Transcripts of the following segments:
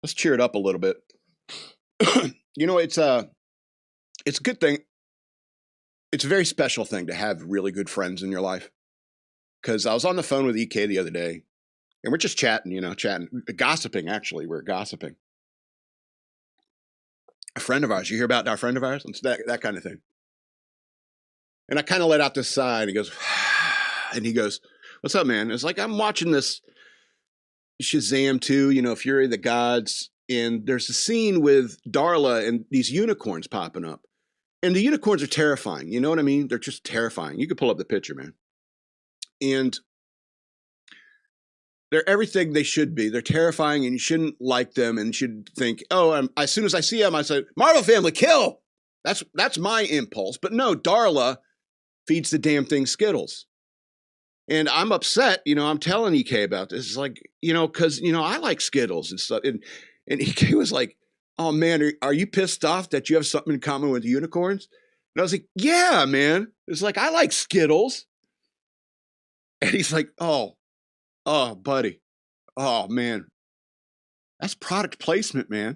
Let's cheer it up a little bit. It's a good thing. It's a very special thing to have really good friends in your life. Because I was on the phone with EK the other day, and we're just chatting, gossiping, actually. We're gossiping. A friend of ours, you hear about our friend of ours? It's that kind of thing. And I kind of let out this sigh, and he goes, what's up, man? It's like, I'm watching this Shazam 2, Fury of the Gods, and there's a scene with Darla and these unicorns popping up. And the unicorns are terrifying, you know what I mean? They're just terrifying. You can pull up the picture, man. And they're everything they should be. They're terrifying, and you shouldn't like them, and you should think, as soon as I see them, I say, Marvel family, kill! That's my impulse. But no, Darla feeds the damn thing Skittles. And I'm upset, I'm telling EK about this. It's like, because, I like Skittles and stuff. And EK was like, oh, man, are you pissed off that you have something in common with unicorns? And I was like, yeah, man. It's like, I like Skittles. And he's like, oh, buddy. Oh, man. That's product placement, man.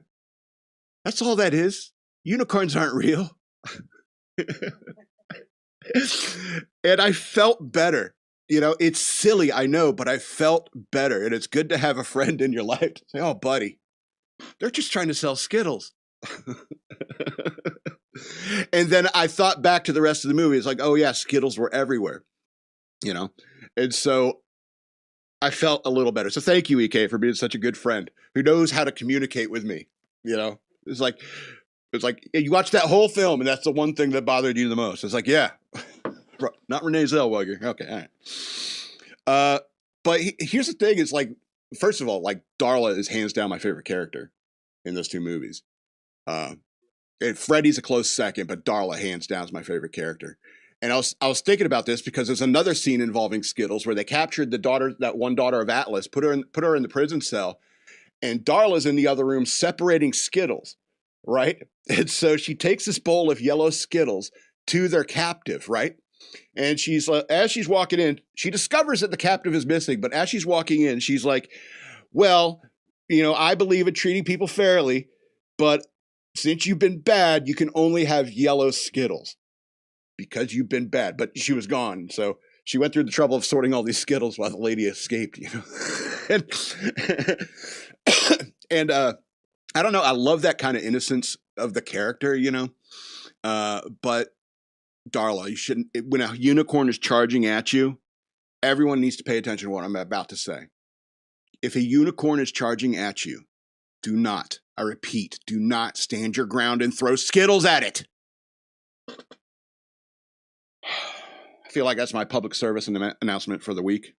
That's all that is. Unicorns aren't real. And I felt better. It's silly, I know, but I felt better. And it's good to have a friend in your life to say, oh, buddy, they're just trying to sell Skittles. And then I thought back to the rest of the movie. It's like, oh, yeah, Skittles were everywhere, And so I felt a little better. So thank you, EK, for being such a good friend who knows how to communicate with me. It's like you watch that whole film, and that's the one thing that bothered you the most. It's like, yeah, not Renee Zellweger. Okay, all right. But here's the thing: is like, first of all, like Darla is hands down my favorite character in those two movies. And Freddy's a close second, but Darla hands down is my favorite character. And I was thinking about this because there's another scene involving Skittles where they captured that one daughter of Atlas, put her in the prison cell, and Darla's in the other room separating Skittles, right? And so she takes this bowl of yellow Skittles to their captive, right? And she's as she's walking in, she discovers that the captive is missing. But as she's walking in, she's like, well, I believe in treating people fairly, but since you've been bad, you can only have yellow Skittles. Because you've been bad, but she was gone. So she went through the trouble of sorting all these Skittles while the lady escaped, and I don't know. I love that kind of innocence of the character, but Darla, you shouldn't, when a unicorn is charging at you, everyone needs to pay attention to what I'm about to say. If a unicorn is charging at you, do not, I repeat, do not stand your ground and throw Skittles at it. I feel like that's my public service announcement for the week.